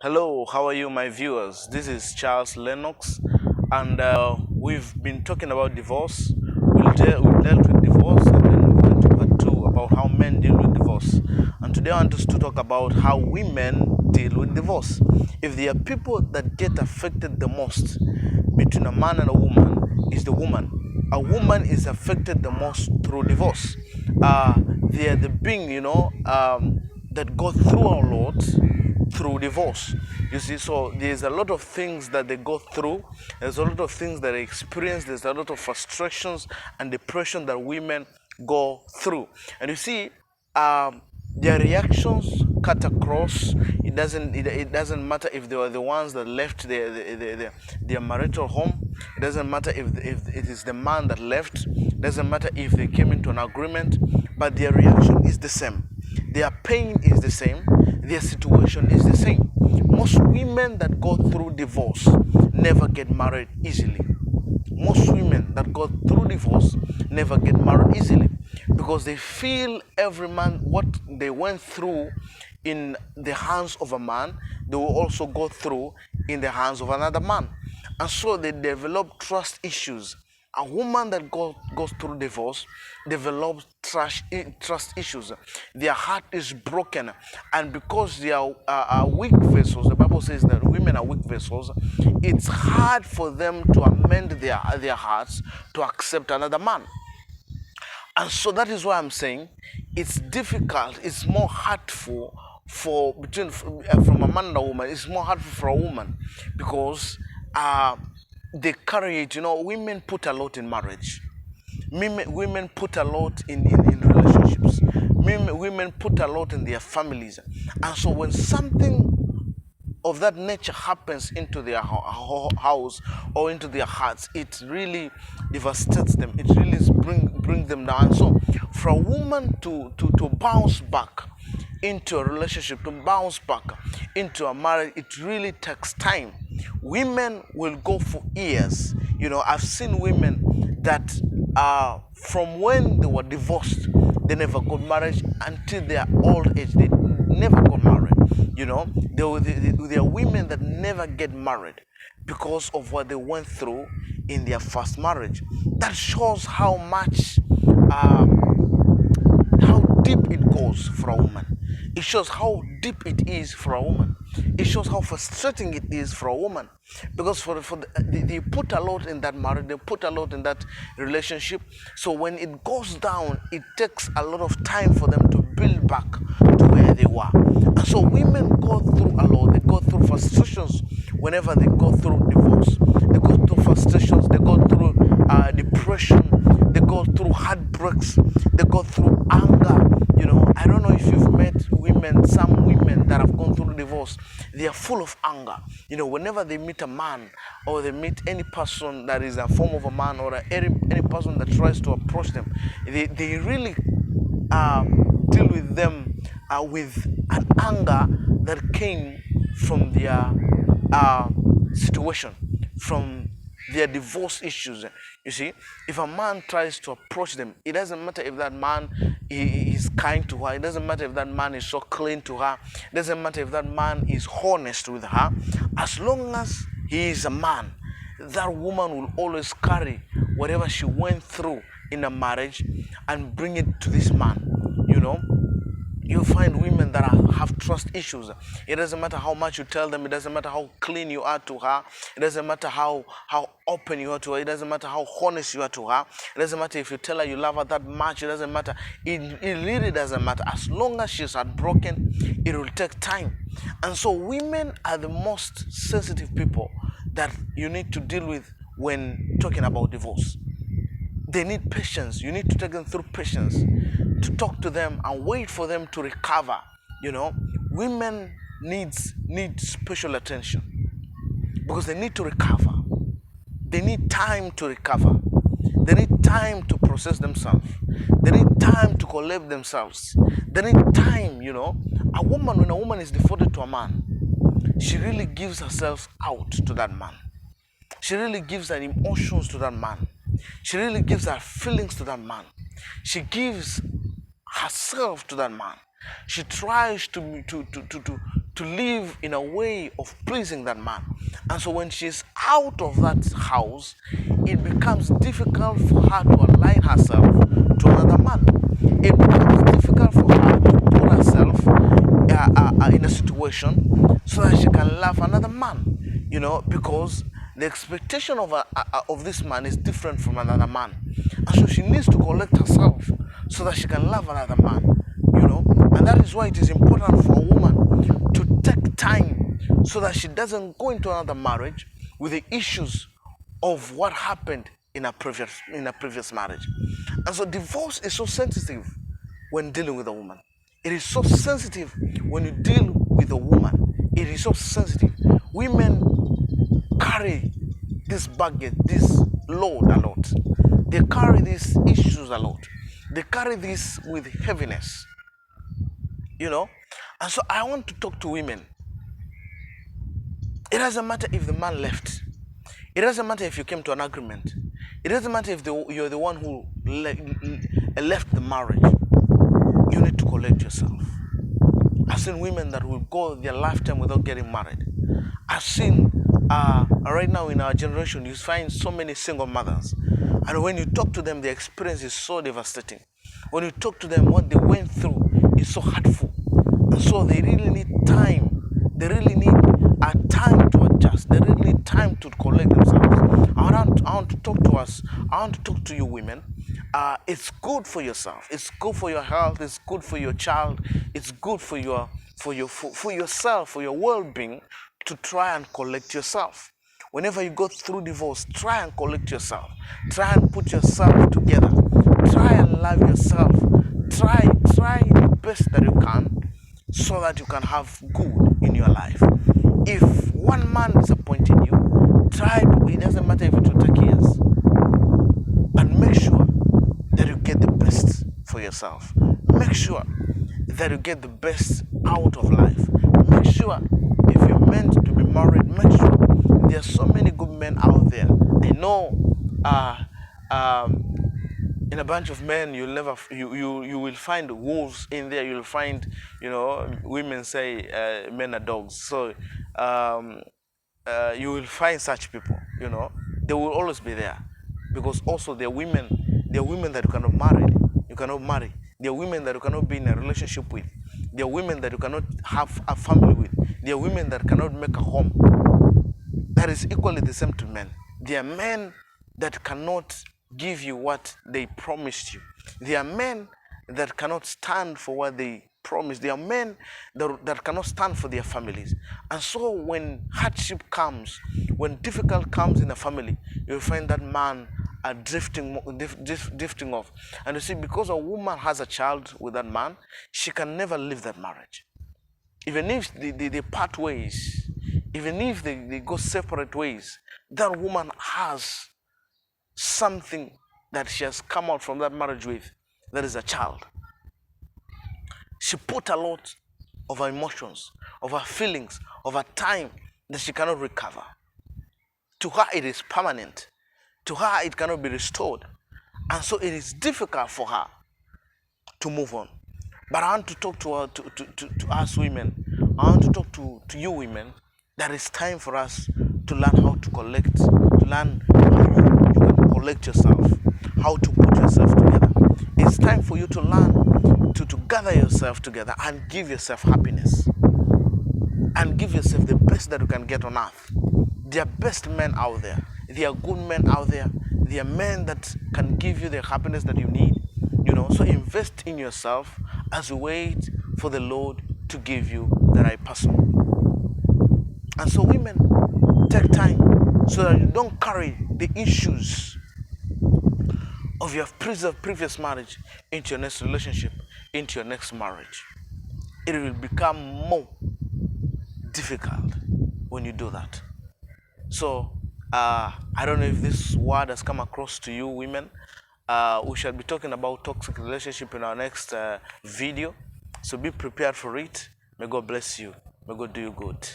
Hello, how are you, my viewers? This is Charles Lennox, and we've been talking about divorce. We've dealt with divorce, and then we went to part two about how men deal with divorce. And today I want us to talk about how women deal with divorce. If there are people that get affected the most between a man and a woman, is the woman. A woman is affected the most through divorce. They are the being, that go through our Lord through divorce. You see, so there's a lot of things that they go through, there's a lot of things that they experience, there's a lot of frustrations and depression that women go through. And you see, their reactions cut across. It doesn't matter if they were the ones that left their marital home. It doesn't matter if it is the man that left. It doesn't matter if they came into an agreement, but their reaction is the same. Their pain is the same, their situation is the same. Most women that go through divorce never get married easily. Most women that go through divorce never get married easily because they feel every man what they went through in the hands of a man, they will also go through in the hands of another man. And so they develop trust issues. A woman that goes through divorce develops trust issues. Their heart is broken, and because they are weak vessels, the Bible says that women are weak vessels. It's hard for them to amend their hearts to accept another man. And so that is why I'm saying it's difficult, it's more hurtful for between from a man and a woman. It's more hurtful for a woman because they carry it. Women put a lot in marriage. Women put a lot in relationships. Women put a lot in their families. And so when something of that nature happens into their house or into their hearts, it really devastates them. It really bring them down. And so for a woman to bounce back into a relationship, to bounce back into a marriage, it really takes time. Women will go for years. I've seen women that from when they were divorced, they never got married until their old age. They never got married. There are women that never get married because of what they went through in their first marriage. That shows how much, how deep it goes for a woman. It shows how deep it is for a woman. It shows how frustrating it is for a woman because they put a lot in that marriage, they put a lot in that relationship. So when it goes down, it takes a lot of time for them to build back to where they were. And so women go through a lot. They go through frustrations whenever they go through divorce. They go through frustrations. They go through depression. They go through heartbreaks. They go through anger. I don't know if you've met some women that have gone through divorce. They are full of anger. Whenever they meet a man or they meet any person that is a form of a man or any person that tries to approach them, they really deal with them with an anger that came from their situation, from their divorce issues. You see, if a man tries to approach them, it doesn't matter if that man is kind to her, it doesn't matter if that man is so clean to her, it doesn't matter if that man is honest with her, as long as he is a man, that woman will always carry whatever she went through in a marriage and bring it to this man. You find women that have trust issues. It doesn't matter how much you tell them. It doesn't matter how clean you are to her. It doesn't matter how open you are to her. It doesn't matter how honest you are to her. It doesn't matter if you tell her you love her that much. It doesn't matter. It really doesn't matter. As long as she's heartbroken, it will take time. And so women are the most sensitive people that you need to deal with when talking about divorce. They need patience. You need to take them through patience, to talk to them and wait for them to recover. Women need special attention because they need to recover. They need time to recover. They need time to process themselves. They need time to collect themselves. They need time. When a woman is devoted to a man, she really gives herself out to that man. She really gives her emotions to that man. She really gives her feelings to that man. She gives herself to that man. She tries to live in a way of pleasing that man. And so when she's out of that house, it becomes difficult for her to align herself to another man. It becomes difficult for her to put herself in a situation so that she can love another man, because the expectation of this man is different from another man. And so she needs to collect herself so that she can love another man, and that is why it is important for a woman to take time so that she doesn't go into another marriage with the issues of what happened in a previous marriage. And so divorce is so sensitive when dealing with a woman. It is so sensitive when you deal with a woman. It is so sensitive. Women carry this baggage, this load a lot. They carry these issues a lot. They carry this with heaviness, And so I want to talk to women. It doesn't matter if the man left. It doesn't matter if you came to an agreement. It doesn't matter if you're the one who left the marriage. You need to collect yourself. I've seen women that will go their lifetime without getting married. I've seen right now in our generation, you find so many single mothers. And when you talk to them, their experience is so devastating. When you talk to them, what they went through is so hurtful. And so they really need time. They really need time to adjust. They really need time to collect themselves. I want to talk to us. I want to talk to you women. It's good for yourself. It's good for your health. It's good for your child. It's good for yourself, for your well-being, to try and collect yourself. Whenever you go through divorce, try and collect yourself. Try and put yourself together. Try and love yourself. Try the best that you can so that you can have good in your life. If one man disappointed you, it doesn't matter if it will take years. And make sure that you get the best for yourself. Make sure that you get the best out of life. Make sure if you're meant to be married, make sure there are so many good men out there. I know in a bunch of men you will find wolves in there. You'll find, women say men are dogs. So you will find such people, they will always be there, because also there are women that you cannot marry. There are women that you cannot be in a relationship with. There are women that you cannot have a family with. There are women that cannot make a home. That is equally the same to men. There are men that cannot give you what they promised you. There are men that cannot stand for what they promised. There are men that cannot stand for their families. And so when hardship comes, when difficult comes in a family, you'll find that man are drifting off. And you see, because a woman has a child with that man, she can never leave that marriage. Even if they part ways, even if they go separate ways, that woman has something that she has come out from that marriage with, that is a child. She put a lot of her emotions, of her feelings, of her time that she cannot recover. To her, it is permanent. To her, it cannot be restored. And so it is difficult for her to move on. But I want to talk to her, to us women. I want to talk to you women, that it's time for us to learn how to collect, to learn how you can collect yourself, how to put yourself together. It's time for you to learn to gather yourself together and give yourself happiness. And give yourself the best that you can get on earth. There are best men out there. There are good men out there. There are men that can give you the happiness that you need. So invest in yourself as you wait for the Lord to give you the right person. And so women, take time so that you don't carry the issues of your previous marriage into your next relationship, into your next marriage. It will become more difficult when you do that. So I don't know if this word has come across to you women. We shall be talking about toxic relationship in our next video. So be prepared for it. May God bless you. May God do you good.